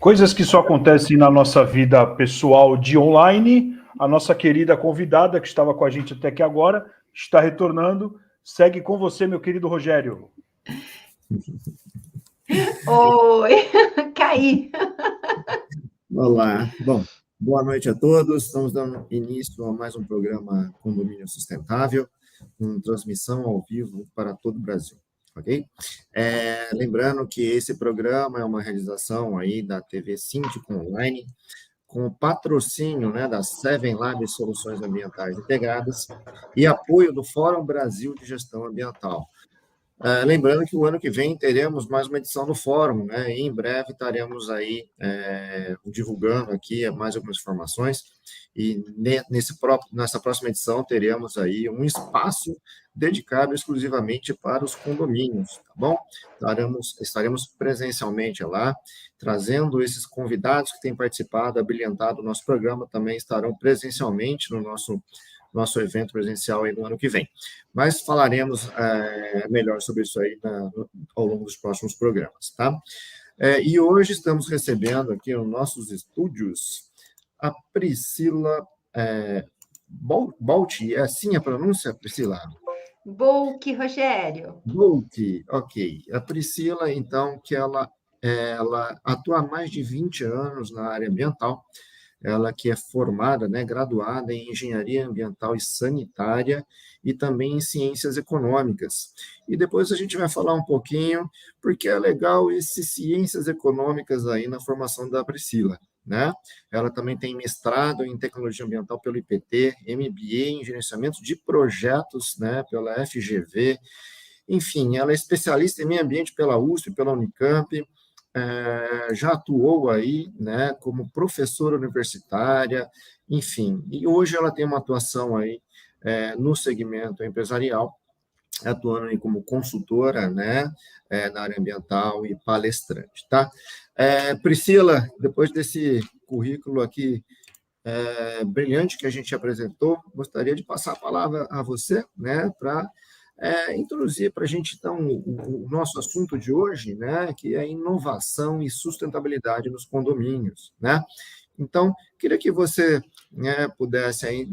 Coisas que só acontecem na nossa vida pessoal de online. A nossa querida convidada, que estava com a gente até aqui agora, está retornando. Segue com você, meu querido Rogério. Oi, caí. Olá. Bom, boa noite a todos. Estamos dando início a mais um programa Condomínio Sustentável, com transmissão ao vivo para todo o Brasil, ok? Lembrando que esse programa é uma realização aí da TV Síndico Online, com o patrocínio, né, da Seven Lab Soluções Ambientais Integradas e apoio do Fórum Brasil de Gestão Ambiental. Lembrando que o ano que vem teremos mais uma edição do Fórum, né? E em breve estaremos aí divulgando aqui mais algumas informações e nessa próxima edição teremos aí um espaço dedicado exclusivamente para os condomínios, tá bom? Estaremos presencialmente lá, trazendo esses convidados que têm participado, abrilhantado o nosso programa, também estarão presencialmente no nosso evento presencial aí no ano que vem. Mas falaremos melhor sobre isso aí ao longo dos próximos programas, tá? E hoje estamos recebendo aqui nos nossos estúdios a Priscila Bolt, é assim a pronúncia, Priscila? Bolt, Rogério. Bolt, ok. A Priscila, então, que ela atua há mais de 20 anos na área ambiental. Ela que é formada, né, graduada em Engenharia Ambiental e Sanitária e também em Ciências Econômicas. E depois a gente vai falar um pouquinho, porque é legal esses Ciências Econômicas aí na formação da Priscila, né? Ela também tem mestrado em Tecnologia Ambiental pelo IPT, MBA em Gerenciamento de Projetos, né, pela FGV. Enfim, ela é especialista em meio ambiente pela USP, pela Unicamp, já atuou aí, né, como professora universitária, enfim, e hoje ela tem uma atuação aí no segmento empresarial, atuando aí como consultora, né, na área ambiental e palestrante, tá? Priscila, depois desse currículo aqui brilhante que a gente apresentou, gostaria de passar a palavra a você, né, para introduzir para a gente, então, o nosso assunto de hoje, né, que é inovação e sustentabilidade nos condomínios, né? Então, queria que você, né, pudesse aí,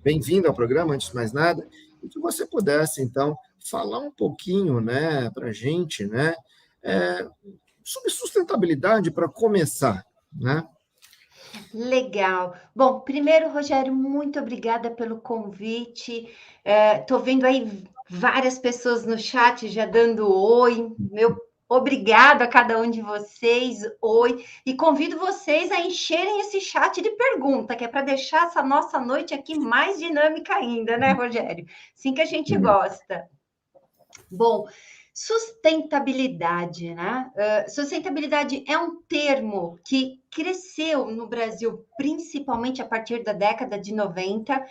bem-vindo ao programa, antes de mais nada, e que você pudesse, então, falar um pouquinho, né, para a gente, né, sobre sustentabilidade para começar, né? Legal. Bom, primeiro, Rogério, muito obrigada pelo convite. Estou vendo aí várias pessoas no chat já dando oi. Obrigado a cada um de vocês, oi. E convido vocês a encherem esse chat de pergunta, que é para deixar essa nossa noite aqui mais dinâmica ainda, né, Rogério? Assim que a gente gosta. Bom, sustentabilidade, né? Sustentabilidade é um termo que cresceu no Brasil, principalmente a partir da década de 90.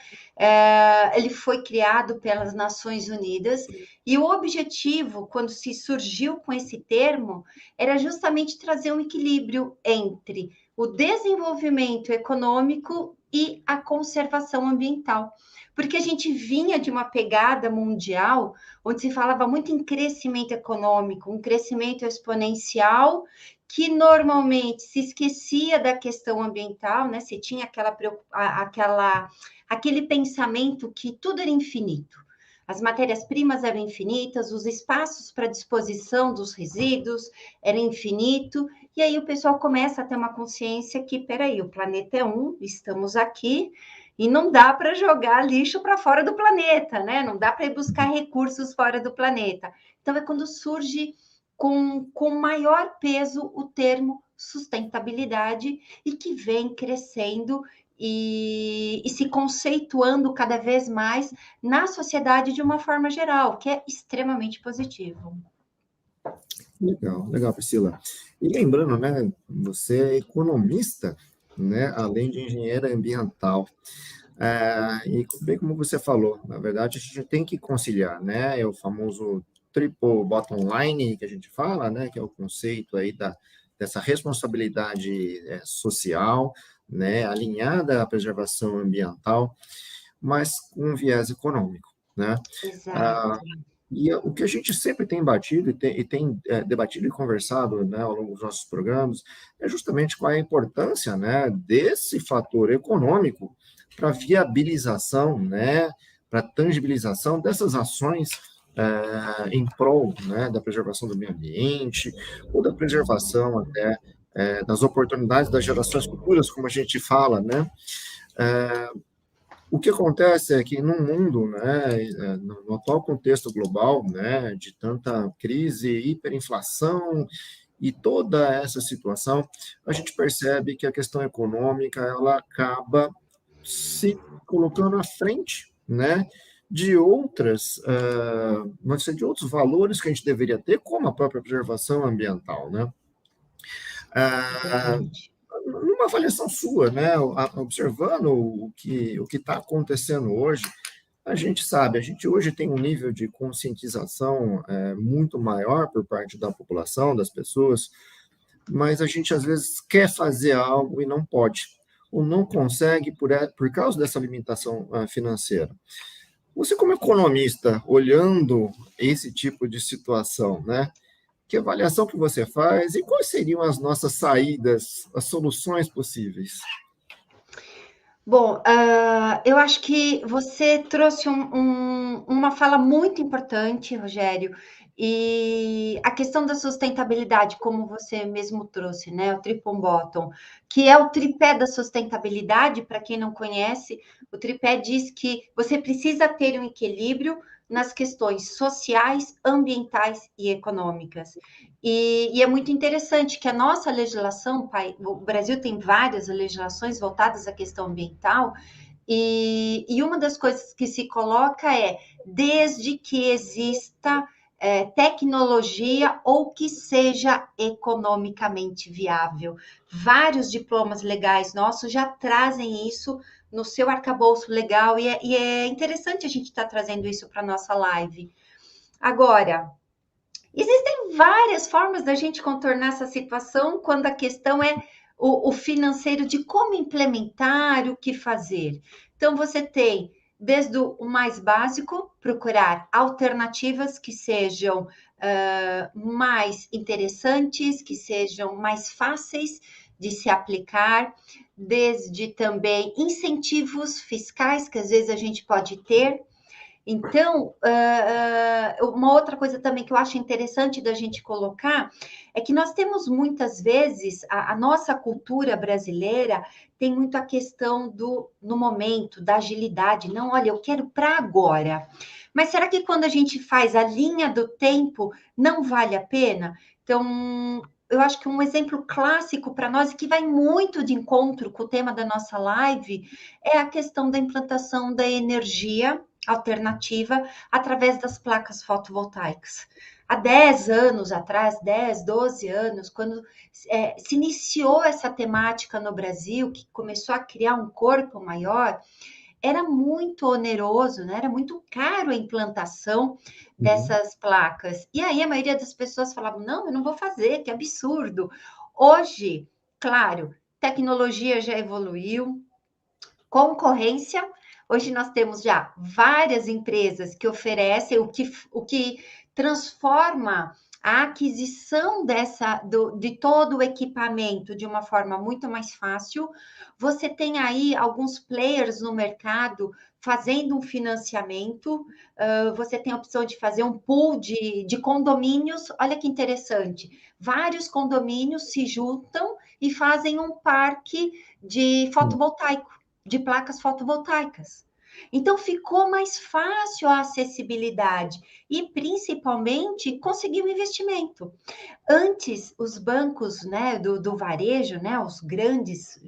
Ele foi criado pelas Nações Unidas e o objetivo, quando se surgiu com esse termo, era justamente trazer um equilíbrio entre o desenvolvimento econômico e a conservação ambiental. Porque a gente vinha de uma pegada mundial onde se falava muito em crescimento econômico, um crescimento exponencial, que normalmente se esquecia da questão ambiental, né? Se tinha aquele pensamento que tudo era infinito. As matérias-primas eram infinitas, os espaços para disposição dos resíduos eram infinitos, e aí o pessoal começa a ter uma consciência que, peraí, o planeta é estamos aqui, e não dá para jogar lixo para fora do planeta, né? Não dá para ir buscar recursos fora do planeta. Então, é quando surge com maior peso o termo sustentabilidade e que vem crescendo e se conceituando cada vez mais na sociedade de uma forma geral, que é extremamente positivo. Legal, Priscila. E lembrando, né, você é economista, né, além de engenheira ambiental. E bem como você falou, na verdade, a gente tem que conciliar, né, é o famoso triple bottom line que a gente fala, né, que é o conceito aí dessa responsabilidade social, né, alinhada à preservação ambiental, mas com um viés econômico, né? Exato. E o que a gente sempre tem batido e tem debatido e conversado, né, ao longo dos nossos programas é justamente qual é a importância, né, desse fator econômico para a viabilização, né, para a tangibilização dessas ações em prol, né, da preservação do meio ambiente ou da preservação até das oportunidades das gerações futuras, como a gente fala, né? O que acontece é que no mundo, né, no atual contexto global, né, de tanta crise, hiperinflação e toda essa situação, a gente percebe que a questão econômica ela acaba se colocando à frente, né, de outras, vamos dizer, de outros valores que a gente deveria ter, como a própria preservação ambiental, né? Ah, Verdade. numa avaliação sua, né, observando o que está acontecendo hoje, a gente sabe, a gente hoje tem um nível de conscientização muito maior por parte da população, das pessoas, mas a gente às vezes quer fazer algo e não pode, ou não consegue por causa dessa limitação financeira. Você, como economista, olhando esse tipo de situação, né? Que avaliação que você faz e quais seriam as nossas saídas, as soluções possíveis? Bom, eu acho que você trouxe uma fala muito importante, Rogério, e a questão da sustentabilidade, como você mesmo trouxe, né? O triple bottom, que é o tripé da sustentabilidade, para quem não conhece, o tripé diz que você precisa ter um equilíbrio nas questões sociais, ambientais e econômicas. E é muito interessante que a nossa legislação, o Brasil tem várias legislações voltadas à questão ambiental, e uma das coisas que se coloca é, desde que exista tecnologia ou que seja economicamente viável. Vários diplomas legais nossos já trazem isso no seu arcabouço legal, e é interessante a gente estar trazendo isso para a nossa live. Agora, existem várias formas da gente contornar essa situação quando a questão é o financeiro de como implementar, o que fazer. Então, você tem, desde o mais básico, procurar alternativas que sejam mais interessantes, que sejam mais fáceis de se aplicar, desde também incentivos fiscais que às vezes a gente pode ter. Então, uma outra coisa também que eu acho interessante da gente colocar é que nós temos muitas vezes, a nossa cultura brasileira tem muito a questão no momento, da agilidade. Não, olha, eu quero para agora. Mas será que quando a gente faz a linha do tempo, não vale a pena? Então, eu acho que um exemplo clássico para nós, e que vai muito de encontro com o tema da nossa live, é a questão da implantação da energia alternativa através das placas fotovoltaicas. Há 10 anos atrás, 10, 12 anos, quando se iniciou essa temática no Brasil, que começou a criar um corpo maior, era muito oneroso, né? Era muito caro a implantação dessas placas. E aí a maioria das pessoas falavam: não, eu não vou fazer, que absurdo. Hoje, claro, tecnologia já evoluiu, concorrência. Hoje nós temos já várias empresas que oferecem o que transforma a aquisição de todo o equipamento de uma forma muito mais fácil. Você tem aí alguns players no mercado fazendo um financiamento, você tem a opção de fazer um pool de condomínios. Olha que interessante, vários condomínios se juntam e fazem um parque de fotovoltaico, de placas fotovoltaicas. Então, ficou mais fácil a acessibilidade e, principalmente, conseguir um investimento. Antes, os bancos, né, do varejo, né, os grandes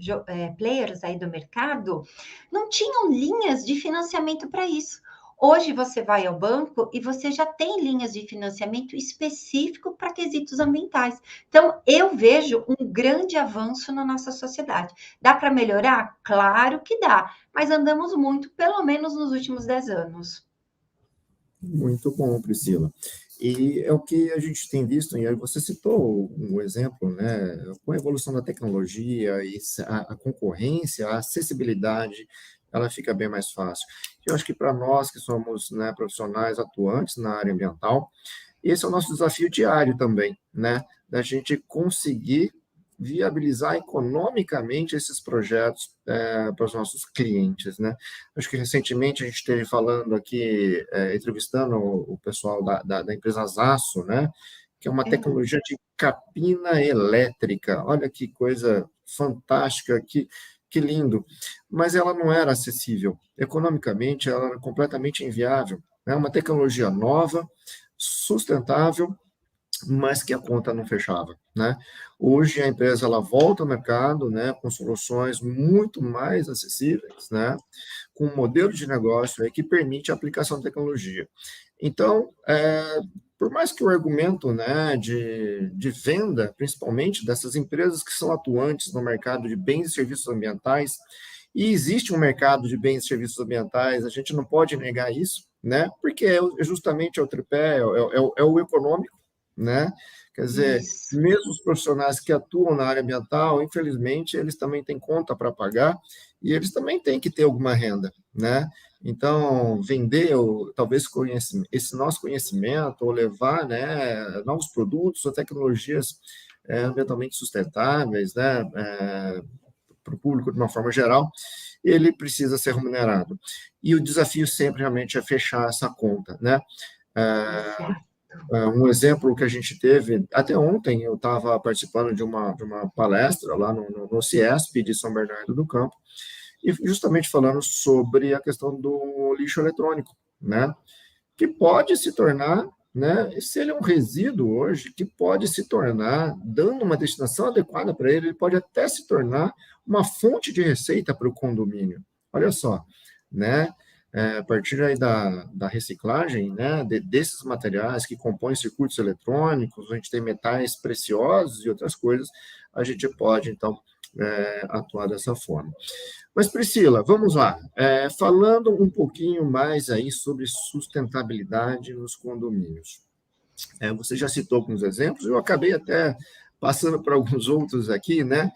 players aí do mercado, não tinham linhas de financiamento para isso. Hoje você vai ao banco e você já tem linhas de financiamento específico para quesitos ambientais. Então, eu vejo um grande avanço na nossa sociedade. Dá para melhorar? Claro que dá, mas andamos muito, pelo menos nos últimos 10 anos. Muito bom, Priscila. E é o que a gente tem visto, e aí você citou um exemplo, né, com a evolução da tecnologia e a concorrência, a acessibilidade ela fica bem mais fácil. Eu acho que para nós que somos, né, profissionais atuantes na área ambiental, esse é o nosso desafio diário também, né, da gente conseguir viabilizar economicamente esses projetos para os nossos clientes, né? Acho que recentemente a gente esteve falando aqui, entrevistando o pessoal da empresa Zaço, né? Que é uma tecnologia de capina elétrica. Olha que coisa fantástica, que lindo. Mas ela não era acessível. Economicamente, ela era completamente inviável. É uma tecnologia nova, sustentável, mas que a conta não fechava, né? Hoje a empresa ela volta ao mercado, né, com soluções muito mais acessíveis, né, com um modelo de negócio aí que permite a aplicação de tecnologia. Então, por mais que o argumento, né, de venda, principalmente dessas empresas que são atuantes no mercado de bens e serviços ambientais, e existe um mercado de bens e serviços ambientais, a gente não pode negar isso, né, porque justamente é o tripé, é o econômico, né? Quer dizer, Isso. mesmo os profissionais que atuam na área ambiental, infelizmente, eles também têm conta para pagar e eles também têm que ter alguma renda, né? Então, vender, ou, talvez, esse nosso conhecimento, ou levar, né, novos produtos ou tecnologias ambientalmente sustentáveis, né, para o público de uma forma geral, ele precisa ser remunerado. E o desafio sempre realmente é fechar essa conta, né? Exato. Um exemplo que a gente teve, até ontem eu estava participando de uma palestra lá no CIESP de São Bernardo do Campo, e justamente falando sobre a questão do lixo eletrônico, né? Que pode se tornar, né? Se ele é um resíduo hoje, que pode se tornar, dando uma destinação adequada para ele, ele pode até se tornar uma fonte de receita para o condomínio. Olha só, né? A partir aí da reciclagem, né, desses materiais que compõem circuitos eletrônicos, a gente tem metais preciosos e outras coisas, a gente pode, então, atuar dessa forma. Mas, Priscila, vamos lá. Falando um pouquinho mais aí sobre sustentabilidade nos condomínios. Você já citou alguns exemplos, eu acabei até passando por alguns outros aqui, né?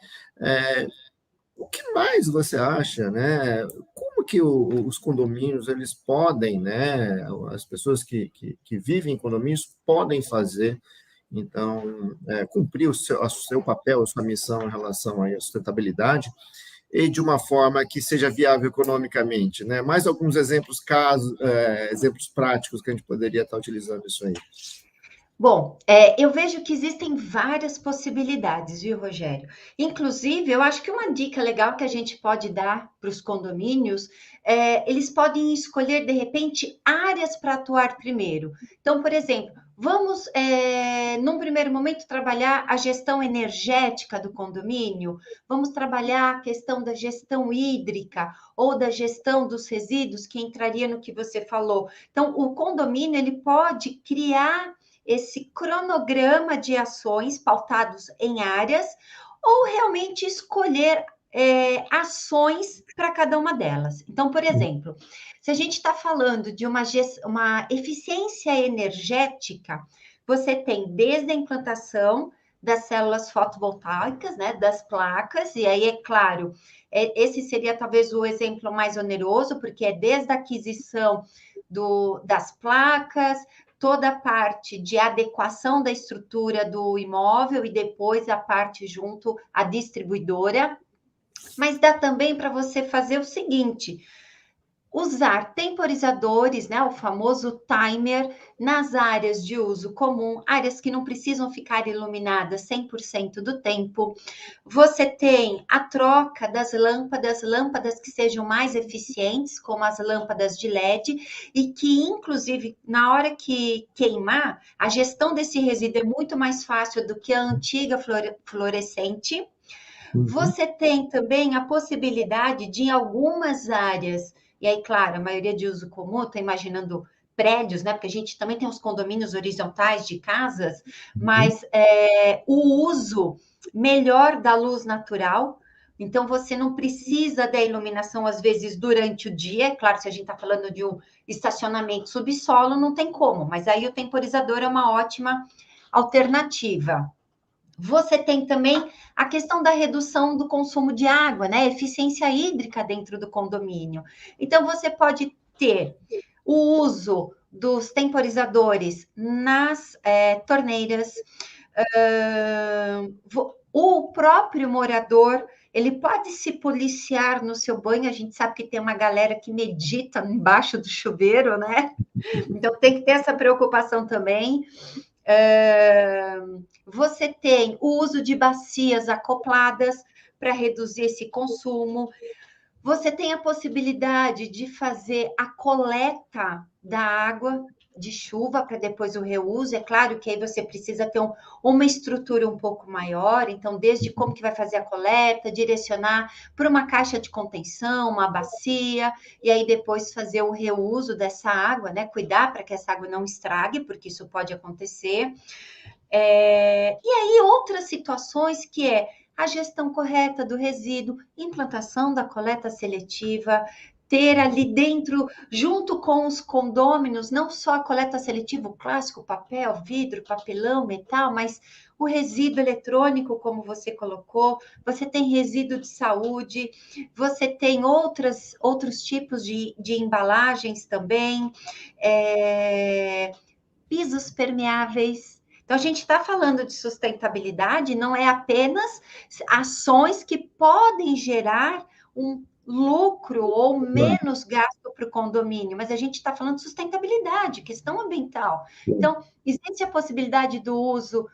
O que mais você acha, né? Como que os condomínios eles podem, né? As pessoas que vivem em condomínios podem fazer, então, cumprir o seu papel, a sua missão em relação à sustentabilidade e de uma forma que seja viável economicamente, né? Mais alguns exemplos, exemplos práticos que a gente poderia estar utilizando isso aí. Bom, eu vejo que existem várias possibilidades, viu, Rogério? Inclusive, eu acho que uma dica legal que a gente pode dar para os condomínios eles podem escolher, de repente, áreas para atuar primeiro. Então, por exemplo, vamos, num primeiro momento, trabalhar a gestão energética do condomínio, vamos trabalhar a questão da gestão hídrica ou da gestão dos resíduos, que entraria no que você falou. Então, o condomínio ele pode criar esse cronograma de ações pautados em áreas, ou realmente escolher ações para cada uma delas. Então, por exemplo, se a gente está falando de uma eficiência energética, você tem desde a implantação das células fotovoltaicas, né, das placas, e aí, é claro, esse seria talvez o exemplo mais oneroso, porque é desde a aquisição das placas, toda a parte de adequação da estrutura do imóvel e depois a parte junto à distribuidora. Mas dá também para você fazer o seguinte: usar temporizadores, né, o famoso timer, nas áreas de uso comum, áreas que não precisam ficar iluminadas 100% do tempo. Você tem a troca das lâmpadas que sejam mais eficientes, como as lâmpadas de LED, e que, inclusive, na hora que queimar, a gestão desse resíduo é muito mais fácil do que a antiga fluorescente. Você tem também a possibilidade de, em algumas áreas, e aí, claro, a maioria de uso comum, estou imaginando prédios, né? Porque a gente também tem os condomínios horizontais de casas, mas o uso melhor da luz natural. Então, você não precisa da iluminação, às vezes, durante o dia. Claro, se a gente está falando de um estacionamento subsolo, não tem como, mas aí o temporizador é uma ótima alternativa. Você tem também a questão da redução do consumo de água, né? Eficiência hídrica dentro do condomínio. Então, você pode ter o uso dos temporizadores nas torneiras. O próprio morador, ele pode se policiar no seu banho. A gente sabe que tem uma galera que medita embaixo do chuveiro, né? Então, tem que ter essa preocupação também. Você tem o uso de bacias acopladas para reduzir esse consumo. Você tem a possibilidade de fazer a coleta da água de chuva para depois o reuso. É claro que aí você precisa ter uma estrutura um pouco maior, então desde como que vai fazer a coleta, direcionar para uma caixa de contenção, uma bacia, e aí depois fazer o reuso dessa água, né? Cuidar para que essa água não estrague, porque isso pode acontecer. E aí outras situações que é a gestão correta do resíduo, implantação da coleta seletiva, ter ali dentro, junto com os condôminos, não só a coleta seletiva, o clássico, papel, vidro, papelão, metal, mas o resíduo eletrônico, como você colocou, você tem resíduo de saúde, você tem outros tipos de embalagens também, pisos permeáveis. Então, a gente está falando de sustentabilidade, não é apenas ações que podem gerar um lucro ou menos gasto para o condomínio, mas a gente está falando de sustentabilidade, questão ambiental. Então, existe a possibilidade do uso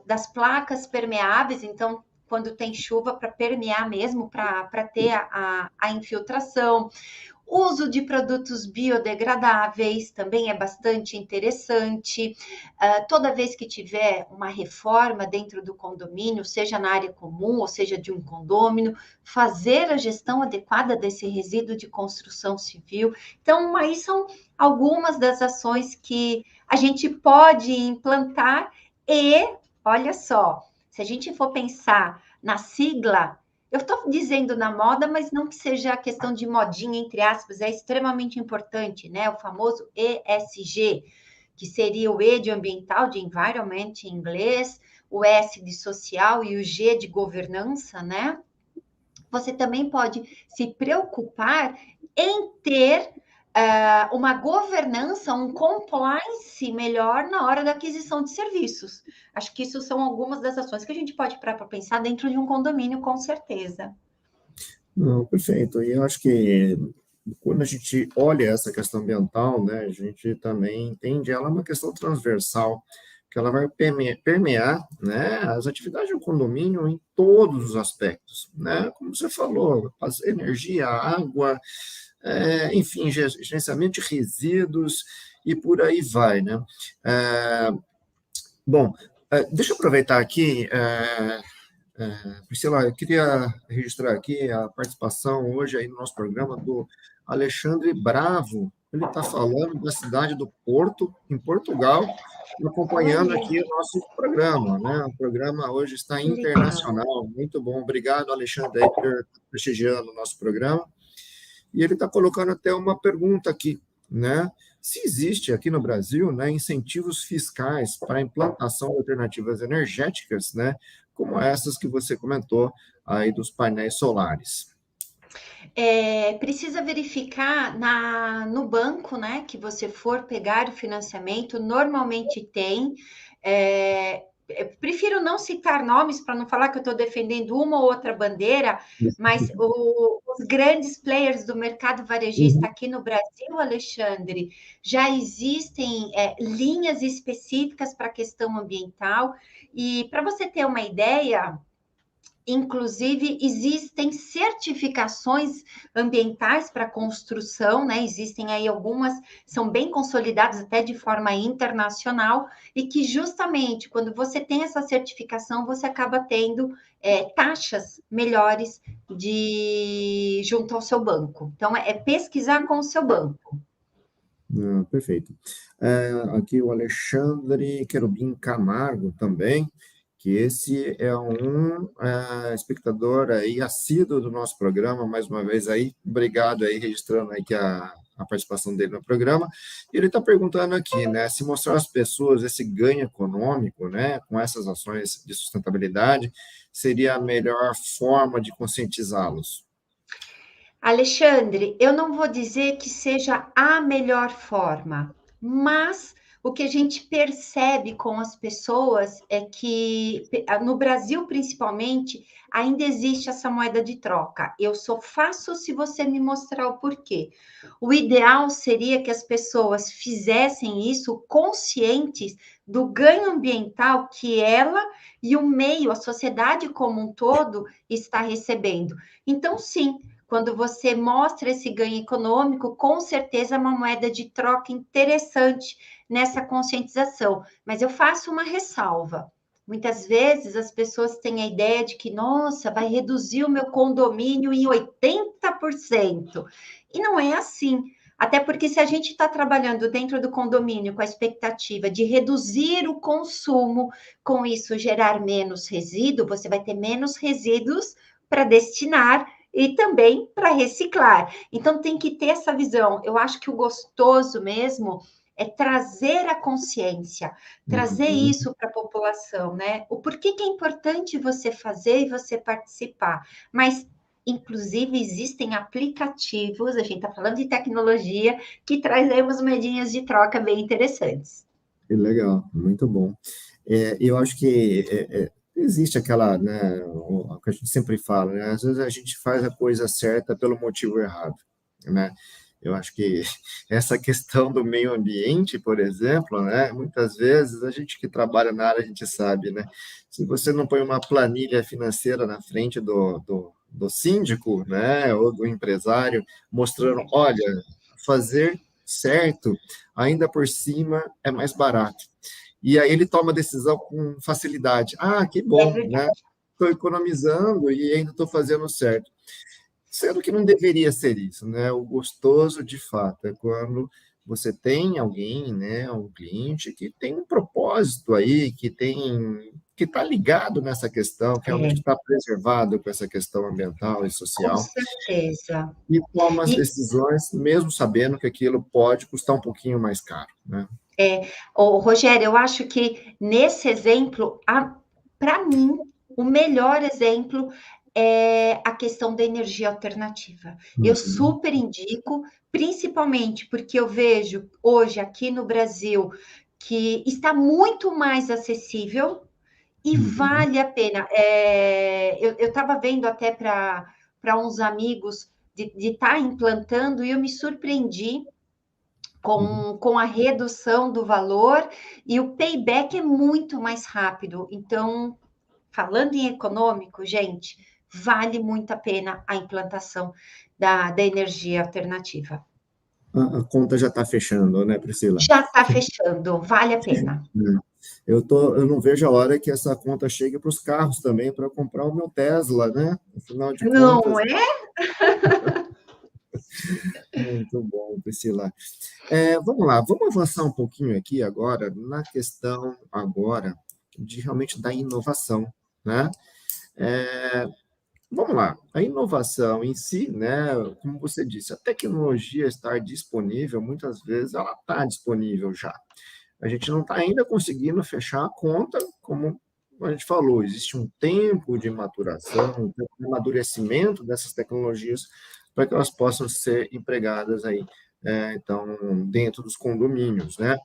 das placas permeáveis, então, quando tem chuva, para permear mesmo, para ter a infiltração. Uso de produtos biodegradáveis também é bastante interessante. Toda vez que tiver uma reforma dentro do condomínio, seja na área comum ou seja de um condômino, fazer a gestão adequada desse resíduo de construção civil. Então, aí são algumas das ações que a gente pode implantar e, olha só, se a gente for pensar na sigla, eu estou dizendo na moda, mas não que seja a questão de modinha, entre aspas, é extremamente importante, né? O famoso ESG, que seria o E de ambiental, de environment em inglês, o S de social e o G de governança, né? Você também pode se preocupar em ter uma governança, um compliance melhor na hora da aquisição de serviços. Acho que isso são algumas das ações que a gente pode parar para pensar dentro de um condomínio, com certeza. Não, perfeito. E eu acho que quando a gente olha essa questão ambiental, né, a gente também entende ela é uma questão transversal, que ela vai permear, né, as atividades do condomínio em todos os aspectos, né? Como você falou, energia, água, enfim, gerenciamento de resíduos e por aí vai, né? Bom, deixa eu aproveitar aqui, Priscila, eu queria registrar aqui a participação hoje aí no nosso programa do Alexandre Bravo. Ele está falando da cidade do Porto, em Portugal, e acompanhando aqui o nosso programa, né? O programa hoje está internacional. Muito bom. Obrigado, Alexandre, aí, por prestigiando o nosso programa. E ele está colocando até uma pergunta aqui, né? Se existe aqui no Brasil, né, incentivos fiscais para a implantação de alternativas energéticas, né, como essas que você comentou aí dos painéis solares. Precisa verificar no banco, né, que você for pegar o financiamento, normalmente tem. Prefiro não citar nomes para não falar que eu estou defendendo uma ou outra bandeira, mas os grandes players do mercado varejista aqui no Brasil, Alexandre, já existem linhas específicas para a questão ambiental. E para você ter uma ideia, inclusive, existem certificações ambientais para construção, né? Existem aí algumas, são bem consolidadas até de forma internacional, e que justamente quando você tem essa certificação, você acaba tendo taxas melhores junto ao seu banco. Então, é pesquisar com o seu banco. Perfeito. Aqui o Alexandre Querubim Camargo também, que esse é um espectador aí assíduo do nosso programa, mais uma vez aí, obrigado aí, registrando aí que a a participação dele no programa. E ele está perguntando aqui, né, se mostrar às pessoas esse ganho econômico, né, com essas ações de sustentabilidade, seria a melhor forma de conscientizá-los. Alexandre, eu não vou dizer que seja a melhor forma, mas o que a gente percebe com as pessoas é que, no Brasil principalmente, ainda existe essa moeda de troca. Eu só faço se você me mostrar o porquê. O ideal seria que as pessoas fizessem isso conscientes do ganho ambiental que ela e o meio, a sociedade como um todo, está recebendo. Então, sim. Quando você mostra esse ganho econômico, com certeza é uma moeda de troca interessante nessa conscientização. Mas eu faço uma ressalva. Muitas vezes as pessoas têm a ideia de que, nossa, vai reduzir o meu condomínio em 80%. E não é assim. Até porque se a gente está trabalhando dentro do condomínio com a expectativa de reduzir o consumo, com isso gerar menos resíduo, você vai ter menos resíduos para destinar e também para reciclar. Então, tem que ter essa visão. Eu acho que o gostoso mesmo é trazer a consciência, trazer isso para a população, né? O porquê que é importante você fazer e você participar. Mas, inclusive, existem aplicativos, a gente está falando de tecnologia, que trazem umas moedinhas de troca bem interessantes. Legal, muito bom. Eu acho que existe aquela, né, o que a gente sempre fala, né, às vezes a gente faz a coisa certa pelo motivo errado, né? Eu acho que essa questão do meio ambiente, por exemplo, né, muitas vezes a gente que trabalha na área, a gente sabe, né, se você não põe uma planilha financeira na frente do síndico, né, ou do empresário, mostrando, olha, fazer certo, ainda por cima é mais barato. E aí ele toma a decisão com facilidade. Ah, que bom, né? Estou economizando e ainda estou fazendo certo. Sendo que não deveria ser isso, né? O gostoso, de fato, é quando você tem alguém, né, um cliente que tem um propósito aí, que está ligado nessa questão, que realmente está preservado com essa questão ambiental e social. Com certeza. E toma as decisões, mesmo sabendo que aquilo pode custar um pouquinho mais caro, né? Rogério, eu acho que nesse exemplo, para mim, o melhor exemplo é a questão da energia alternativa. Eu super indico, principalmente porque eu vejo hoje aqui no Brasil que está muito mais acessível e vale a pena. Eu estava vendo até para uns amigos de estar implantando e eu me surpreendi com a redução do valor e o payback é muito mais rápido. Então, falando em econômico, gente, vale muito a pena a implantação da energia alternativa. A conta já está fechando, né, Priscila? Já está fechando, vale a pena. Eu não vejo a hora que essa conta chegue para os carros também, para comprar o meu Tesla, né? Afinal de contas. Não é? Muito bom, Priscila. Vamos lá, vamos avançar um pouquinho aqui agora na questão agora de realmente da inovação, né? Vamos lá, a inovação em si, né? Como você disse, a tecnologia estar disponível, muitas vezes ela está disponível já. A gente não está ainda conseguindo fechar a conta, como a gente falou, existe um tempo de maturação, um tempo de amadurecimento dessas tecnologias para que elas possam ser empregadas aí, então, dentro dos condomínios, né?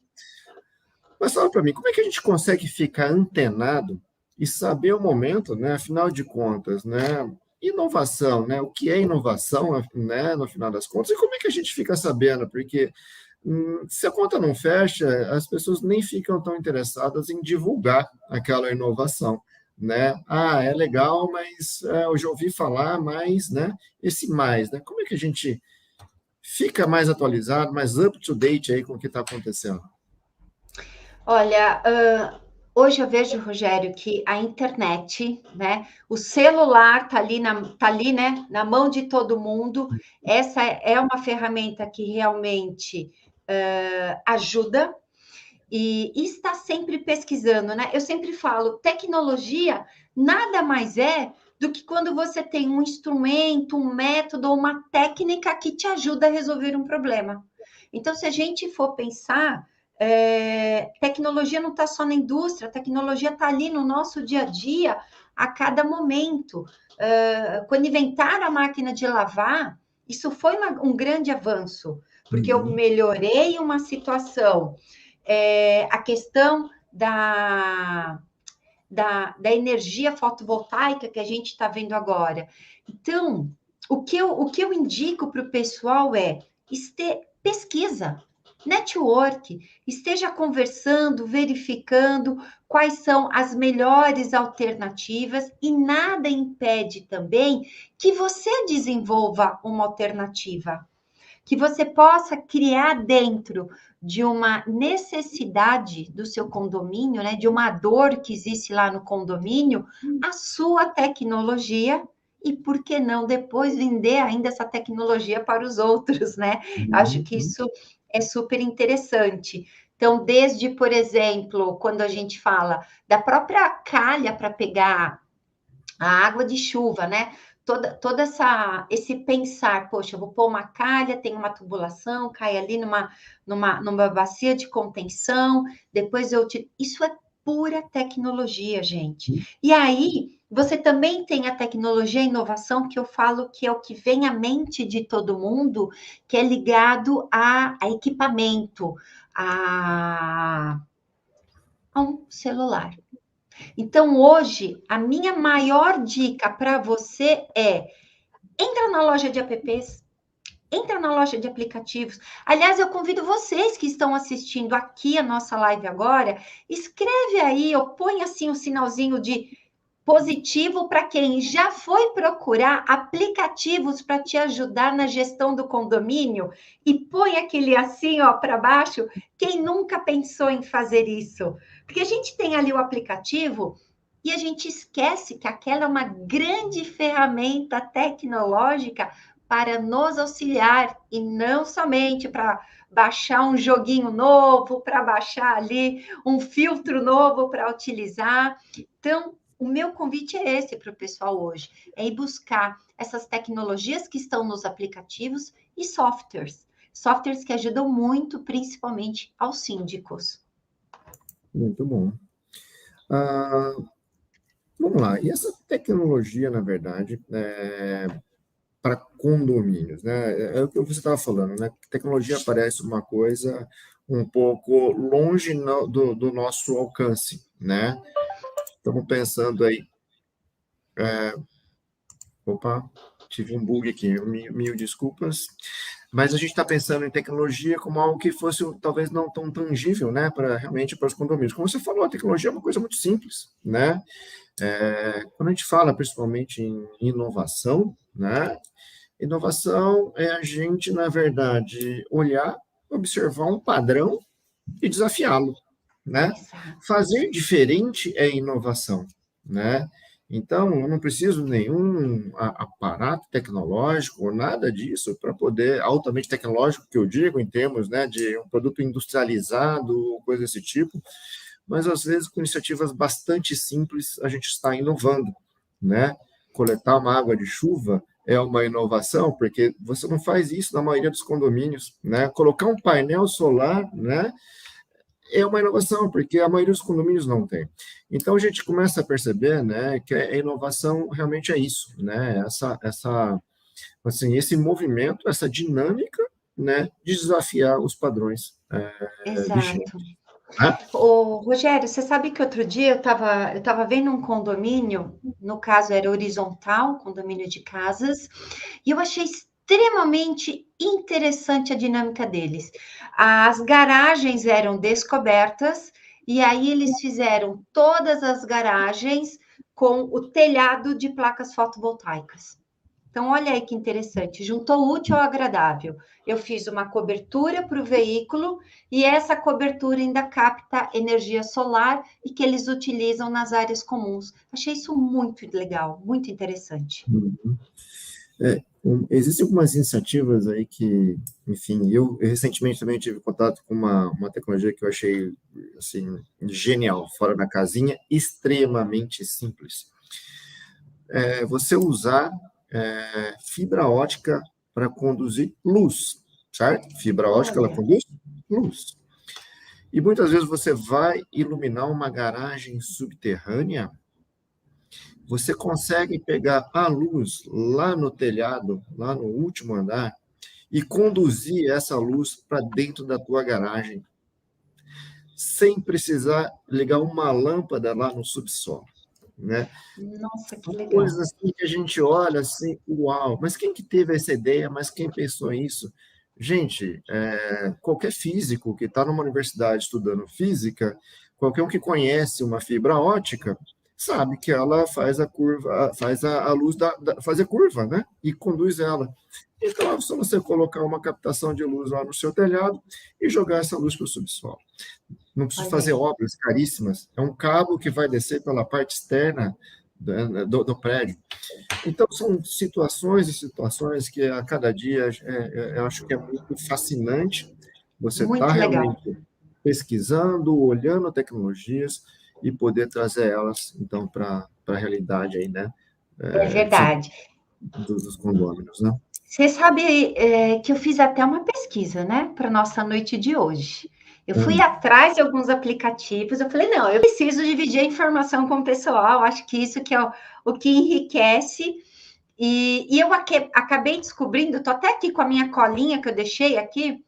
Mas fala para mim, como é que a gente consegue ficar antenado e saber o momento, né? Afinal de contas, né? Inovação, né? O que é inovação, né? No final das contas, e como é que a gente fica sabendo? Porque se a conta não fecha, as pessoas nem ficam tão interessadas em divulgar aquela inovação, né? Ah, é legal, mas eu já ouvi falar, mas, né? Esse mais, né? Como é que a gente fica mais atualizado, mais up-to-date aí com o que está acontecendo? Olha, hoje eu vejo, Rogério, que a internet, né? O celular está ali, né? Na mão de todo mundo. Essa é uma ferramenta que realmente ajuda e está sempre pesquisando, né? Eu sempre falo, tecnologia nada mais é do que quando você tem um instrumento, um método ou uma técnica que te ajuda a resolver um problema. Então, se a gente for pensar, tecnologia não está só na indústria, a tecnologia está ali no nosso dia a dia, a cada momento. Quando inventaram a máquina de lavar, isso foi um grande avanço, porque eu melhorei uma situação. A questão da energia fotovoltaica que a gente está vendo agora. Então, o que eu indico para o pessoal pesquisa, network, esteja conversando, verificando quais são as melhores alternativas e nada impede também que você desenvolva uma alternativa, que você possa criar dentro de uma necessidade do seu condomínio, né, de uma dor que existe lá no condomínio, a sua tecnologia e, por que não, depois vender ainda essa tecnologia para os outros, né? Acho que isso é super interessante. Então, desde, por exemplo, quando a gente fala da própria calha para pegar a água de chuva, né? Toda esse pensar, poxa, eu vou pôr uma calha, tem uma tubulação, cai ali numa bacia de contenção, depois isso é pura tecnologia, gente. E aí, você também tem a tecnologia e a inovação, que eu falo que é o que vem à mente de todo mundo, que é ligado a equipamento, a um celular. Então, hoje, a minha maior dica para você entra na loja de apps, entra na loja de aplicativos. Aliás, eu convido vocês que estão assistindo aqui a nossa live agora, escreve aí, ou põe assim um sinalzinho de positivo para quem já foi procurar aplicativos para te ajudar na gestão do condomínio e põe aquele assim, ó, para baixo, quem nunca pensou em fazer isso. Porque a gente tem ali o aplicativo e a gente esquece que aquela é uma grande ferramenta tecnológica para nos auxiliar e não somente para baixar um joguinho novo, para baixar ali um filtro novo para utilizar. Então, o meu convite é esse para o pessoal hoje, é ir buscar essas tecnologias que estão nos aplicativos e softwares que ajudam muito, principalmente aos síndicos. Muito bom. Vamos lá. E essa tecnologia, na verdade, para condomínios, né? É o que você estava falando, né? Tecnologia parece uma coisa um pouco longe do nosso alcance, né? Estamos pensando aí. Opa, tive um bug aqui, mil desculpas. Mas a gente está pensando em tecnologia como algo que fosse talvez não tão tangível, né? Realmente para os condomínios. Como você falou, a tecnologia é uma coisa muito simples, né? Quando a gente fala principalmente em inovação, né? Inovação é a gente, na verdade, olhar, observar um padrão e desafiá-lo, né? Fazer diferente é inovação, né? Então, eu não preciso de nenhum aparato tecnológico ou nada disso para poder, altamente tecnológico, que eu digo, em termos, né, de um produto industrializado, coisa desse tipo, mas às vezes com iniciativas bastante simples a gente está inovando, né? Coletar uma água de chuva é uma inovação, porque você não faz isso na maioria dos condomínios, né? Colocar um painel solar, né, é uma inovação, porque a maioria dos condomínios não tem. Então a gente começa a perceber, né, que a inovação realmente é isso, né? Esse movimento, essa dinâmica, né, de desafiar os padrões vigentes. Ô, Rogério, você sabe que outro dia eu estava vendo um condomínio, no caso era horizontal, condomínio de casas, e eu achei extremamente interessante a dinâmica deles. As garagens eram descobertas, e aí eles fizeram todas as garagens com o telhado de placas fotovoltaicas. Então, olha aí que interessante, juntou o útil ao agradável. Eu fiz uma cobertura para o veículo e essa cobertura ainda capta energia solar e que eles utilizam nas áreas comuns. Achei isso muito legal, muito interessante. Existem algumas iniciativas aí que, enfim, eu recentemente também tive contato com uma tecnologia que eu achei, assim, genial, fora da casinha, extremamente simples. você usar fibra ótica para conduzir luz, certo? Fibra ótica, ela Olha, conduz luz. E muitas vezes você vai iluminar uma garagem subterrânea, você consegue pegar a luz lá no telhado, lá no último andar, e conduzir essa luz para dentro da tua garagem, sem precisar ligar uma lâmpada lá no subsolo, né? nossa, que São legal. coisas assim que a gente olha assim, uau, mas quem que teve essa ideia? Mas quem pensou isso? Gente, qualquer físico que está numa universidade estudando física, qualquer um que conhece uma fibra ótica, sabe que ela faz a curva, faz a luz faz a curva, né? E conduz ela. Então, é só você colocar uma captação de luz lá no seu telhado e jogar essa luz para o subsolo. Não precisa Olha fazer aí. obras caríssimas. É um cabo que vai descer pela parte externa do prédio. Então, são situações e situações que a cada dia eu acho que é muito fascinante você estar Muito legal. realmente pesquisando, olhando tecnologias e poder trazer elas, então, para a realidade aí, né? É verdade. Dos condôminos, né? Você sabe, que eu fiz até uma pesquisa, né, para nossa noite de hoje. Eu fui Hum, atrás de alguns aplicativos, eu falei, não, eu preciso dividir a informação com o pessoal, acho que isso que é o que enriquece. E eu acabei descobrindo, estou até aqui com a minha colinha que eu deixei aqui,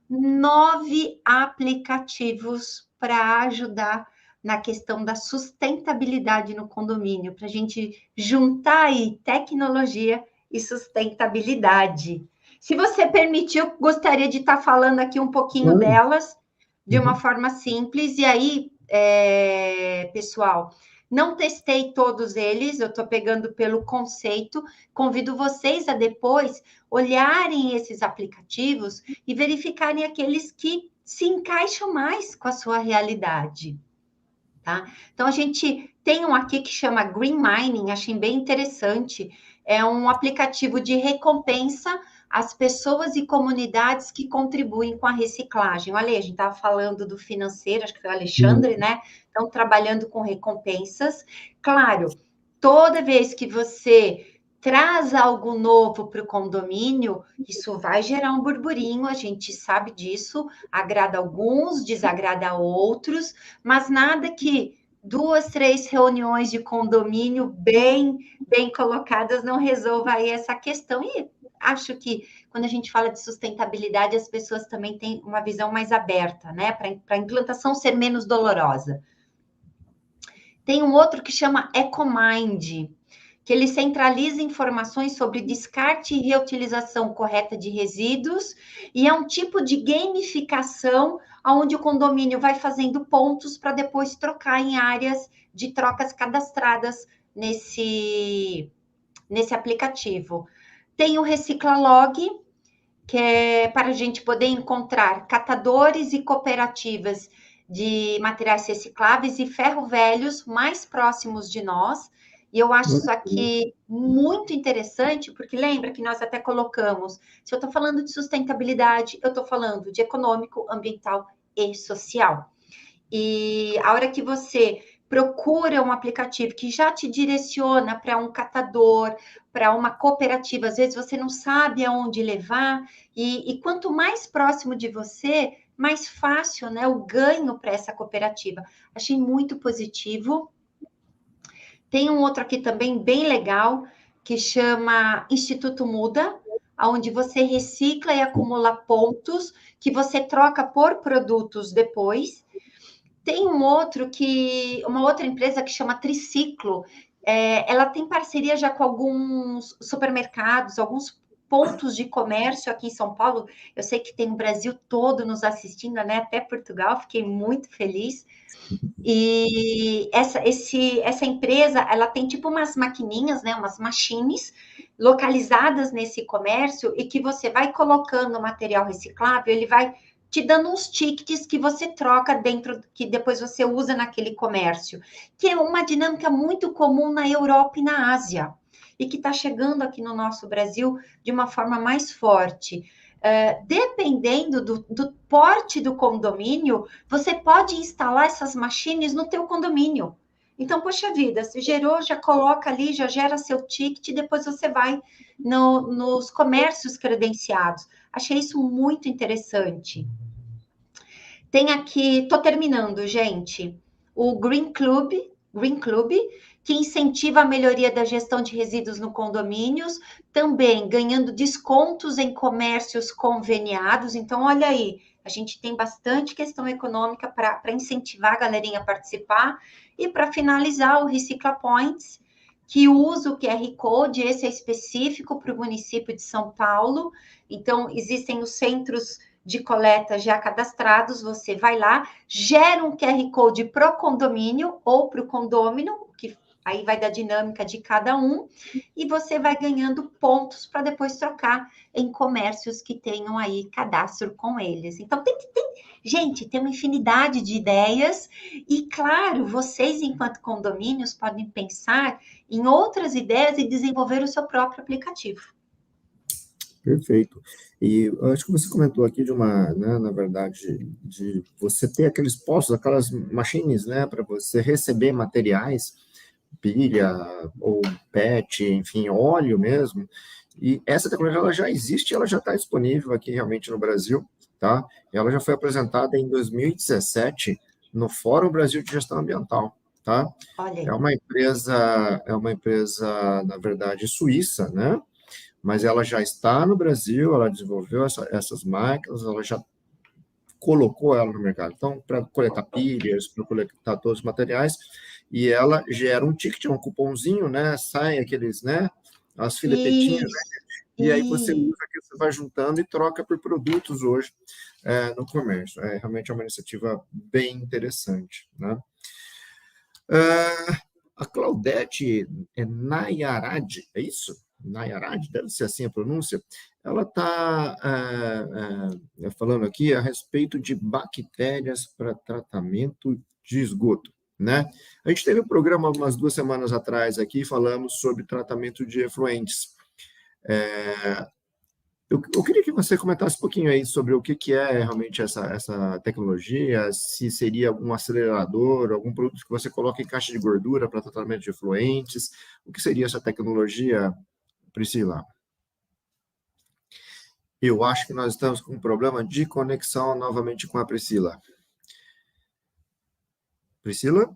9 aplicativos para ajudar na questão da sustentabilidade no condomínio, para a gente juntar aí tecnologia e sustentabilidade. Se você permitir, eu gostaria de estar falando aqui um pouquinho hum, delas, de uma uhum. forma simples, e aí, pessoal, não testei todos eles, eu estou pegando pelo conceito, convido vocês a depois olharem esses aplicativos e verificarem aqueles que se encaixam mais com a sua realidade, tá? Então, a gente tem um aqui que chama Green Mining, achei bem interessante. É um aplicativo de recompensa às pessoas e comunidades que contribuem com a reciclagem. Olha aí, a gente estava falando do financeiro, acho que foi o Alexandre, né? Então, trabalhando com recompensas. Claro, toda vez que você traz algo novo para o condomínio, isso vai gerar um burburinho, a gente sabe disso, agrada alguns, desagrada outros, mas nada que 2, 3 reuniões de condomínio bem colocadas não resolva aí essa questão. E acho que quando a gente fala de sustentabilidade, as pessoas também têm uma visão mais aberta, né? Para a implantação ser menos dolorosa. Tem um outro que chama EcoMind, que ele centraliza informações sobre descarte e reutilização correta de resíduos, e é um tipo de gamificação onde o condomínio vai fazendo pontos para depois trocar em áreas de trocas cadastradas nesse aplicativo. Tem o Reciclalog, que é para a gente poder encontrar catadores e cooperativas de materiais recicláveis e ferro velhos mais próximos de nós. E eu acho isso aqui muito interessante, porque lembra que nós até colocamos, se eu estou falando de sustentabilidade, eu estou falando de econômico, ambiental e social. E a hora que você procura um aplicativo que já te direciona para um catador, para uma cooperativa, às vezes você não sabe aonde levar, e quanto mais próximo de você, mais fácil, né, o ganho para essa cooperativa. Achei muito positivo. Tem um outro aqui também bem legal, que chama Instituto Muda, onde você recicla e acumula pontos que você troca por produtos depois. Tem uma outra empresa que chama Triciclo, ela tem parceria já com alguns supermercados, alguns pontos de comércio aqui em São Paulo. Eu sei que tem o Brasil todo nos assistindo, né? Até Portugal, fiquei muito feliz. E essa empresa, ela tem tipo umas maquininhas, né? Umas machines localizadas nesse comércio e que você vai colocando material reciclável, ele vai te dando uns tickets que você troca dentro, que depois você usa naquele comércio, que é uma dinâmica muito comum na Europa e na Ásia, e que está chegando aqui no nosso Brasil de uma forma mais forte. dependendo do porte do condomínio, você pode instalar essas machines no teu condomínio. Então, poxa vida, se gerou, já coloca ali, já gera seu ticket, depois você vai nos comércios credenciados. Achei isso muito interessante. Tem aqui, estou terminando, gente, o Green Club, que incentiva a melhoria da gestão de resíduos no condomínios, também ganhando descontos em comércios conveniados. Então, olha aí, a gente tem bastante questão econômica para incentivar a galerinha a participar. E para finalizar, o Recicla Points, que usa o QR Code, esse é específico para o município de São Paulo. Então, existem os centros de coleta já cadastrados, você vai lá, gera um QR Code para o condomínio ou para o condômino, que aí vai da dinâmica de cada um, e você vai ganhando pontos para depois trocar em comércios que tenham aí cadastro com eles. Então, gente, tem uma infinidade de ideias, e claro, vocês, enquanto condomínios, podem pensar em outras ideias e desenvolver o seu próprio aplicativo. Perfeito. E eu acho que você comentou aqui de uma, né, na verdade, de você ter aqueles postos, aquelas machines, né, para você receber materiais, pilha ou PET, enfim, óleo mesmo. E essa tecnologia ela já existe, ela já está disponível aqui realmente no Brasil, tá? Ela já foi apresentada em 2017 no Fórum Brasil de Gestão Ambiental, tá? Olha aí. É uma empresa, na verdade, suíça, né? Mas ela já está no Brasil, ela desenvolveu essas máquinas, ela já colocou ela no mercado. Então, para coletar pilhas, para coletar todos os materiais, e ela gera um ticket, um cupomzinho, né? Sai aqueles, né? As filetetinhas, né? E aí você usa que você vai juntando e troca por produtos hoje no comércio. É realmente uma iniciativa bem interessante, né? A Claudete Nayarad, é isso? Nayarad, deve ser assim a pronúncia. Ela está falando aqui a respeito de bactérias para tratamento de esgoto, né? A gente teve um programa umas 2 semanas atrás aqui, falamos sobre tratamento de efluentes. Eu queria que você comentasse um pouquinho aí sobre o que é realmente essa tecnologia, se seria algum acelerador, algum produto que você coloca em caixa de gordura para tratamento de efluentes. O que seria essa tecnologia, Priscila? Eu acho que nós estamos com um problema de conexão novamente com a Priscila. Priscila?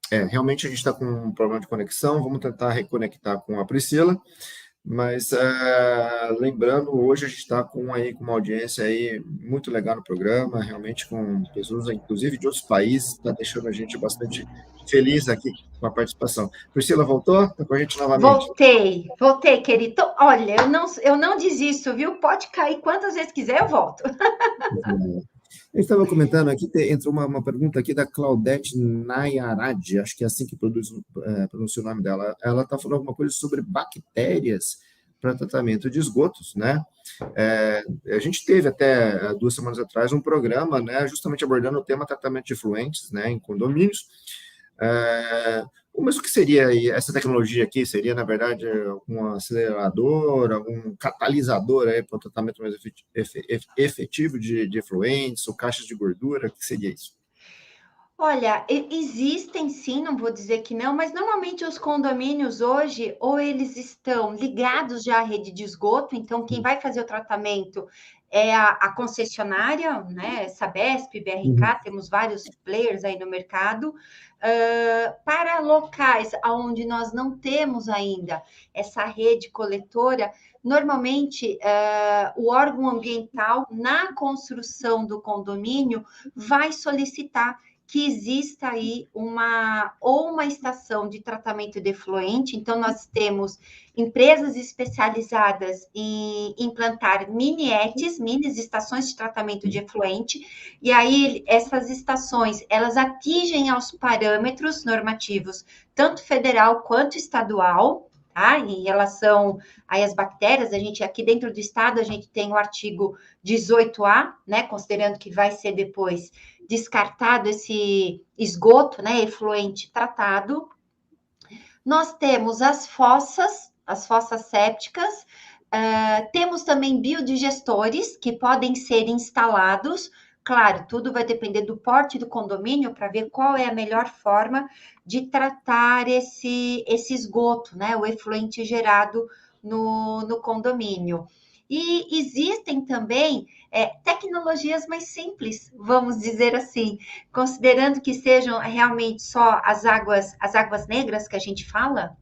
Realmente a gente está com um problema de conexão, vamos tentar reconectar com a Priscila. Mas, lembrando, hoje a gente está com uma audiência aí muito legal no programa, realmente com pessoas, inclusive de outros países, está deixando a gente bastante feliz aqui com a participação. Priscila, voltou? Está com a gente novamente? Voltei, querido. Então, olha, eu não desisto, viu? Pode cair quantas vezes quiser, eu volto. Eu estava comentando aqui, entrou uma pergunta aqui da Claudete Nayarad, acho que é assim que pronuncia o nome dela. Ela está falando alguma coisa sobre bactérias para tratamento de esgotos, né? A gente teve até 2 semanas atrás um programa, né, justamente abordando o tema tratamento de efluentes, né, em condomínios. Mas o que seria essa tecnologia aqui? Seria, na verdade, algum acelerador, algum catalisador para o tratamento mais efetivo de efluentes ou caixas de gordura? O que seria isso? Olha, existem sim, não vou dizer que não, mas normalmente os condomínios hoje, ou eles estão ligados já à rede de esgoto, então quem vai fazer o tratamento é a concessionária, né? Sabesp, BRK, temos vários players aí no mercado. Para locais onde nós não temos ainda essa rede coletora, normalmente o órgão ambiental, na construção do condomínio, vai solicitar que exista aí uma estação de tratamento de efluente. Então, nós temos empresas especializadas em implantar mini estações de tratamento de efluente, e aí essas estações, elas atingem aos parâmetros normativos, tanto federal quanto estadual, tá? Em relação aí às bactérias, a gente aqui dentro do estado, a gente tem o artigo 18A, né, considerando que vai ser depois descartado esse esgoto, né, efluente tratado. Nós temos as fossas sépticas, Temos também biodigestores que podem ser instalados. Claro, tudo vai depender do porte do condomínio para ver qual é a melhor forma de tratar esse esgoto, né? O efluente gerado no condomínio. E existem também tecnologias mais simples, vamos dizer assim, considerando que sejam realmente só as águas negras que a gente fala,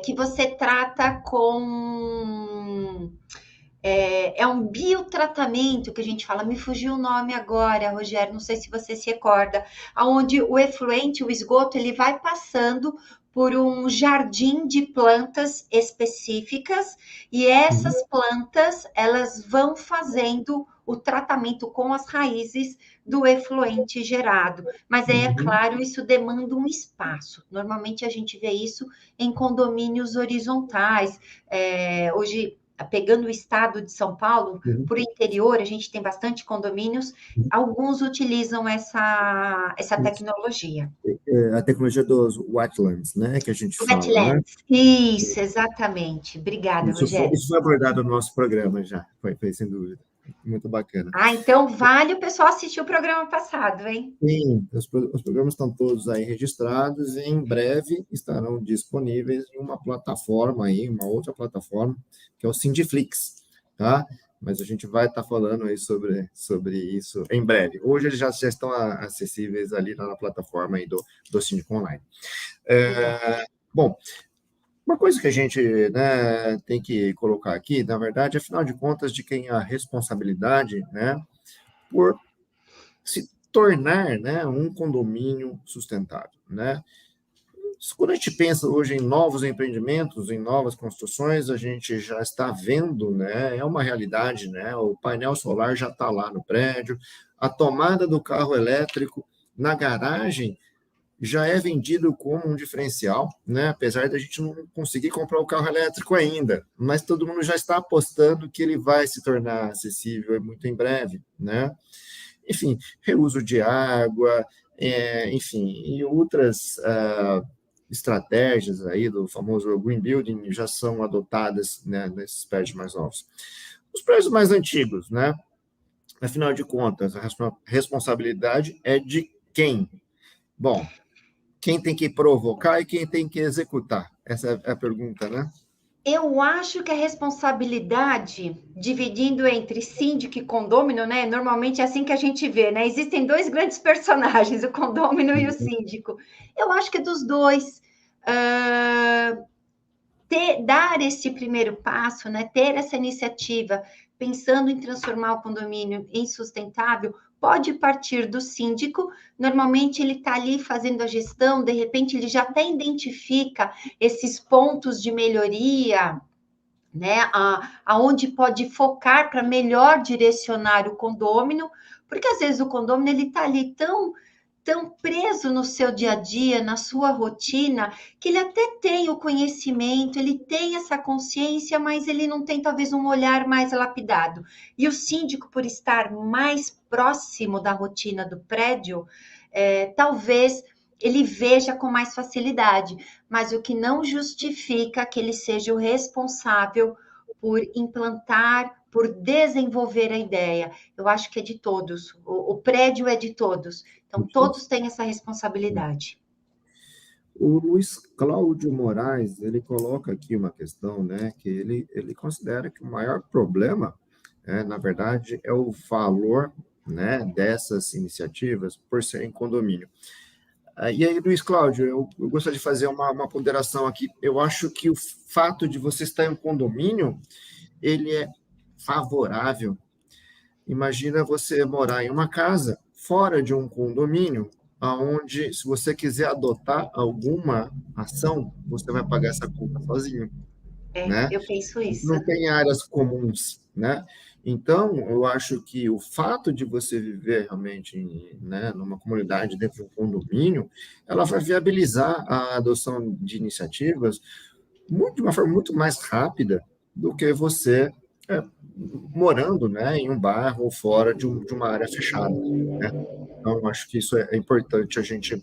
que você trata com um biotratamento que a gente fala, me fugiu o nome agora, Rogério, não sei se você se recorda, onde o efluente, o esgoto, ele vai passando por um jardim de plantas específicas e essas plantas, elas vão fazendo o tratamento com as raízes do efluente gerado. Mas aí, é claro, isso demanda um espaço. Normalmente a gente vê isso em condomínios horizontais. Hoje, pegando o estado de São Paulo, por interior, a gente tem bastante condomínios, alguns utilizam essa tecnologia. A tecnologia dos wetlands, né, que a gente fala, né? Wetlands, isso, exatamente. Obrigada, Rogério. Isso foi abordado no nosso programa já, foi sem dúvida. Muito bacana. Então vale o pessoal assistir o programa passado, hein? Sim, os programas estão todos aí registrados e em breve estarão disponíveis em uma plataforma aí, uma outra plataforma, que é o Sindiflix, tá? Mas a gente vai estar falando aí sobre isso em breve. Hoje eles já estão acessíveis ali na plataforma aí do Síndico Online. Bom, uma coisa que a gente, né, tem que colocar aqui, na verdade, afinal de contas, de quem a responsabilidade, né, por se tornar, né, um condomínio sustentável, né? Quando a gente pensa hoje em novos empreendimentos, em novas construções, a gente já está vendo, né, é uma realidade, né, o painel solar já está lá no prédio, a tomada do carro elétrico na garagem já é vendido como um diferencial, né? Apesar da gente não conseguir comprar o carro elétrico ainda, mas todo mundo já está apostando que ele vai se tornar acessível muito em breve, né? Enfim, reuso de água, enfim, e outras estratégias aí do famoso green building já são adotadas, né, nesses prédios mais novos. Os prédios mais antigos, né? Afinal de contas, a responsabilidade é de quem? Bom, quem tem que provocar e quem tem que executar? Essa é a pergunta, né? Eu acho que a responsabilidade, dividindo entre síndico e condômino, né? Normalmente é assim que a gente vê, né? Existem dois grandes personagens, o condômino e o síndico. Eu acho que é dos dois. Dar esse primeiro passo, né? Ter essa iniciativa, pensando em transformar o condomínio em sustentável, pode partir do síndico. Normalmente ele está ali fazendo a gestão, de repente ele já até identifica esses pontos de melhoria, né? Aonde pode focar para melhor direcionar o condômino, porque às vezes o condômino ele está ali tão preso no seu dia a dia, na sua rotina, que ele até tem o conhecimento, ele tem essa consciência, mas ele não tem talvez um olhar mais lapidado. E o síndico, por estar mais próximo da rotina do prédio, talvez ele veja com mais facilidade, mas o que não justifica que ele seja o responsável por implantar, por desenvolver a ideia. Eu acho que é de todos, o prédio é de todos, então todos têm essa responsabilidade. O Luiz Cláudio Moraes, ele coloca aqui uma questão, né, que ele considera que o maior problema, na verdade, é o valor, né, dessas iniciativas por serem condomínio. E aí, Luiz Cláudio, eu gostaria de fazer uma ponderação aqui. Eu acho que o fato de você estar em um condomínio, ele é favorável. Imagina você morar em uma casa fora de um condomínio, onde, se você quiser adotar alguma ação, você vai pagar essa conta sozinho. Né? Eu penso isso. Não tem áreas comuns, né? Então, eu acho que o fato de você viver realmente, né, numa comunidade dentro de um condomínio, ela vai viabilizar a adoção de iniciativas de uma forma muito mais rápida do que você morando, né, em um bairro ou fora de uma área fechada, né? Então, acho que isso é importante a gente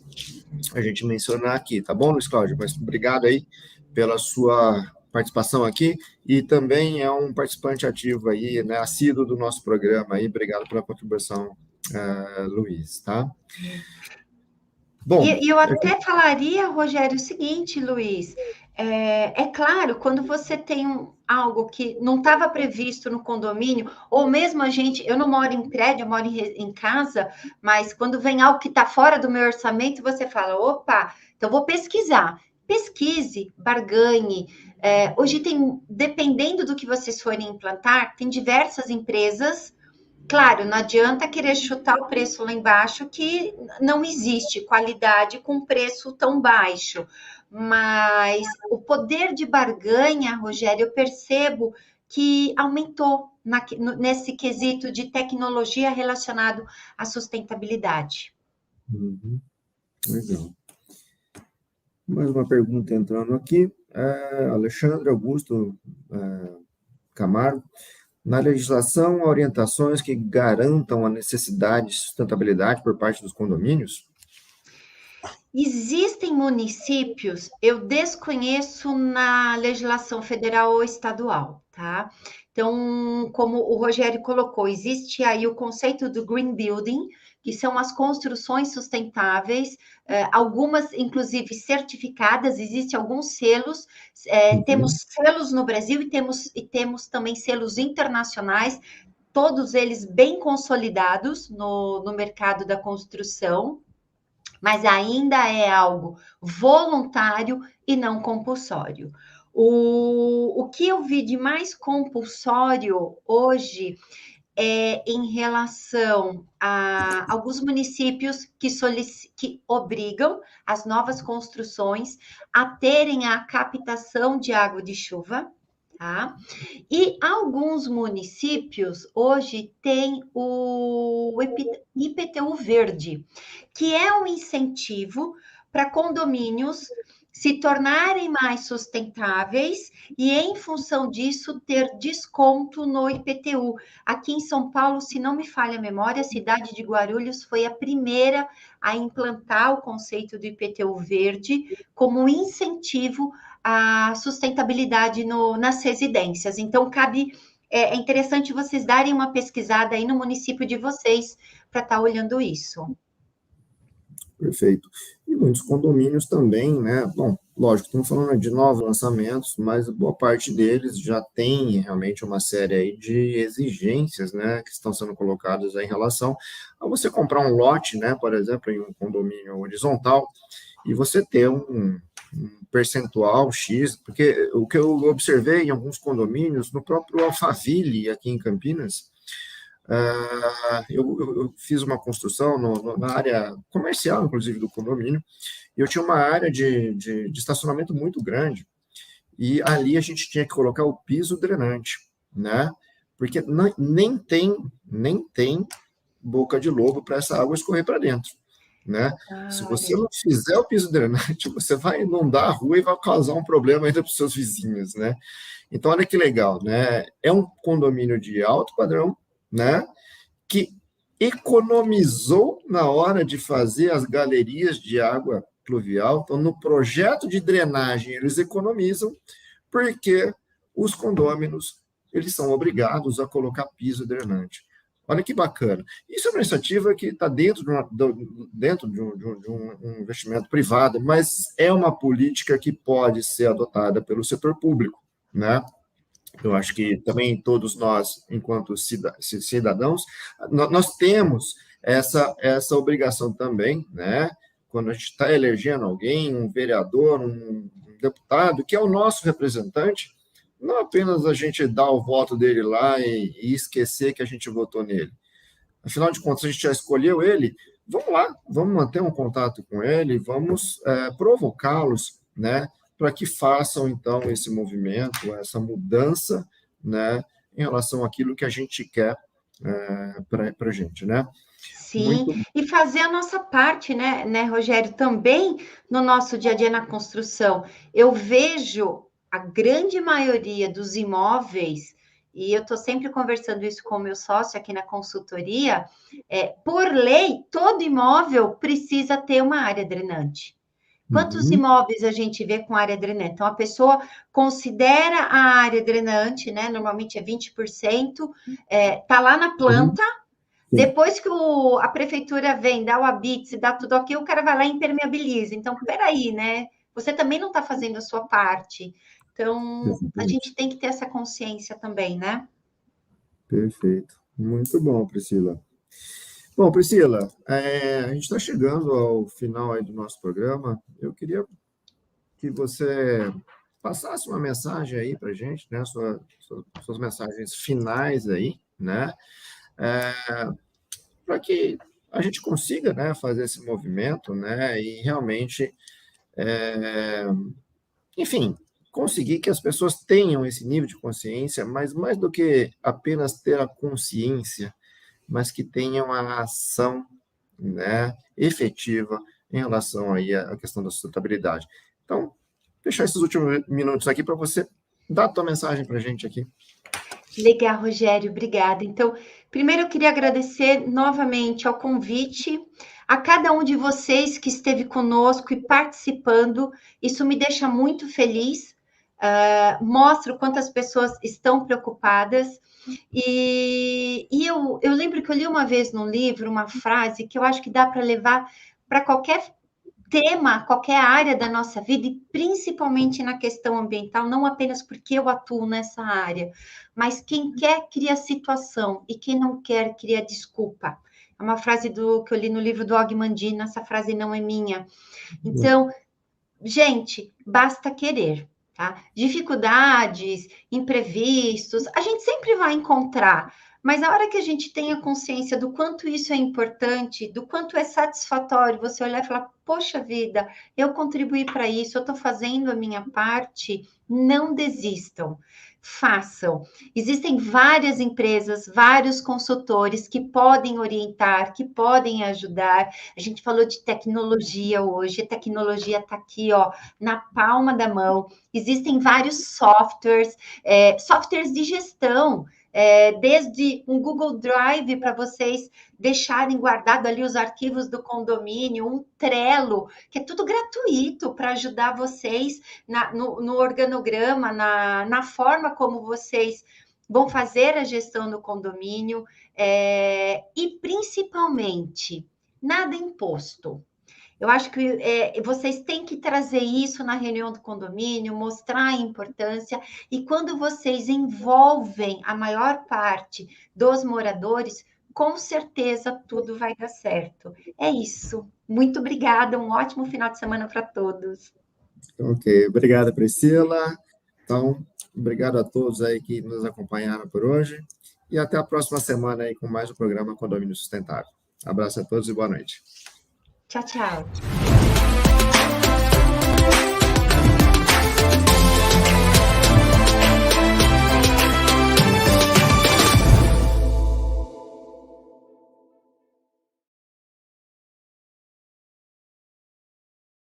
mencionar aqui, tá bom, Luiz Cláudio? Mas obrigado aí pela sua participação aqui e também é um participante ativo aí, né, assíduo do nosso programa aí. Obrigado pela contribuição, Luiz, tá? Bom, E eu até falaria, Rogério, o seguinte, Luiz, é claro, quando você tem algo que não estava previsto no condomínio, ou mesmo eu não moro em prédio, eu moro em casa, mas quando vem algo que está fora do meu orçamento, você fala, opa, então vou pesquisar. Pesquise, barganhe. Hoje dependendo do que vocês forem implantar, tem diversas empresas. Claro, não adianta querer chutar o preço lá embaixo, que não existe qualidade com preço tão baixo. Mas o poder de barganha, Rogério, eu percebo que aumentou nesse quesito de tecnologia relacionado à sustentabilidade. Legal. Mais uma pergunta entrando aqui. Alexandre Augusto Camargo. Na legislação, há orientações que garantam a necessidade de sustentabilidade por parte dos condomínios? Existem municípios, eu desconheço na legislação federal ou estadual, tá? Então, como o Rogério colocou, existe aí o conceito do Green Building, que são as construções sustentáveis, algumas, inclusive, certificadas, existem alguns selos, temos selos no Brasil e temos também selos internacionais, todos eles bem consolidados no mercado da construção, mas ainda é algo voluntário e não compulsório. O que eu vi de mais compulsório hoje é em relação a alguns municípios que obrigam as novas construções a terem a captação de água de chuva, tá? E alguns municípios hoje têm o IPTU verde, que é um incentivo para condomínios se tornarem mais sustentáveis e, em função disso, ter desconto no IPTU. Aqui em São Paulo, se não me falha a memória, a cidade de Guarulhos foi a primeira a implantar o conceito do IPTU verde como incentivo à sustentabilidade nas residências. Então, é interessante vocês darem uma pesquisada aí no município de vocês para estar olhando isso. Perfeito. E muitos condomínios também, né? Bom, lógico, estamos falando de novos lançamentos, mas boa parte deles já tem realmente uma série aí de exigências, né, que estão sendo colocadas aí em relação a você comprar um lote, né, por exemplo, em um condomínio horizontal, e você ter um percentual X, porque o que eu observei em alguns condomínios, no próprio Alphaville, aqui em Campinas, eu fiz uma construção na área comercial, inclusive, do condomínio, e eu tinha uma área de estacionamento muito grande, e ali a gente tinha que colocar o piso drenante, né? Porque nem tem boca de lobo para essa água escorrer para dentro, né? Se você não fizer o piso drenante, você vai inundar a rua e vai causar um problema ainda para os seus vizinhos, né? Então, olha que legal, né? É um condomínio de alto padrão, né, que economizou na hora de fazer as galerias de água pluvial. Então, no projeto de drenagem, eles economizam, porque os condôminos eles são obrigados a colocar piso drenante. Olha que bacana. Isso é uma iniciativa que está dentro de um investimento privado, mas é uma política que pode ser adotada pelo setor público, né? Eu acho que também todos nós, enquanto cidadãos, nós temos essa obrigação também, né? Quando a gente está elegendo alguém, um vereador, um deputado, que é o nosso representante, não apenas a gente dar o voto dele lá e esquecer que a gente votou nele. Afinal de contas, a gente já escolheu ele, vamos lá, vamos manter um contato com ele, vamos provocá-los, né? Para que façam, então, esse movimento, essa mudança, né, em relação àquilo que a gente quer para a gente, né? Sim, e fazer a nossa parte, né, Rogério, também no nosso dia a dia na construção. Eu vejo a grande maioria dos imóveis, e eu estou sempre conversando isso com o meu sócio aqui na consultoria, por lei, todo imóvel precisa ter uma área drenante. Quantos imóveis a gente vê com área drenante? Então, a pessoa considera a área drenante, né? Normalmente é 20%, tá lá na planta. Depois que a prefeitura vem, dá o habite, dá tudo aqui, o cara vai lá e impermeabiliza. Então, peraí, né? Você também não está fazendo a sua parte. Então, a gente tem que ter essa consciência também, né? Perfeito. Muito bom, Priscila. Bom, Priscila, a gente está chegando ao final aí do nosso programa. Eu queria que você passasse uma mensagem aí para a gente, né? Suas mensagens finais aí, né? Para que a gente consiga, né, fazer esse movimento, né? E realmente, enfim, conseguir que as pessoas tenham esse nível de consciência, mas mais do que apenas ter a consciência, mas que tenham a ação, né, efetiva em relação aí à questão da sustentabilidade. Então, deixar esses últimos minutos aqui para você dar a tua mensagem para a gente aqui. Legal, Rogério, obrigada. Então, primeiro eu queria agradecer novamente ao convite, a cada um de vocês que esteve conosco e participando. Isso me deixa muito feliz, mostra o quanto as pessoas estão preocupadas. E eu lembro que eu li uma vez num livro uma frase que eu acho que dá para levar para qualquer tema, qualquer área da nossa vida, e principalmente na questão ambiental, não apenas porque eu atuo nessa área, mas quem quer cria situação e quem não quer cria desculpa. É uma frase que eu li no livro do Og Mandino, essa frase não é minha. Então, gente, basta querer, tá? Dificuldades, imprevistos, a gente sempre vai encontrar, mas a hora que a gente tenha consciência do quanto isso é importante, do quanto é satisfatório você olhar e falar, poxa vida, eu contribuí para isso, eu estou fazendo a minha parte, não desistam, façam. Existem várias empresas, vários consultores que podem orientar, que podem ajudar. A gente falou de tecnologia hoje, a tecnologia está aqui, ó, na palma da mão. Existem vários softwares, softwares de gestão, desde um Google Drive para vocês deixarem guardado ali os arquivos do condomínio, um Trello, que é tudo gratuito para ajudar vocês no organograma, na forma como vocês vão fazer a gestão do condomínio, e principalmente, nada imposto. Eu acho que vocês têm que trazer isso na reunião do condomínio, mostrar a importância, e quando vocês envolvem a maior parte dos moradores, com certeza tudo vai dar certo. É isso. Muito obrigada, um ótimo final de semana para todos. Ok, obrigada, Priscila. Então, obrigado a todos aí que nos acompanharam por hoje, e até a próxima semana aí com mais um programa Condomínio Sustentável. Abraço a todos e boa noite. Tchau, tchau.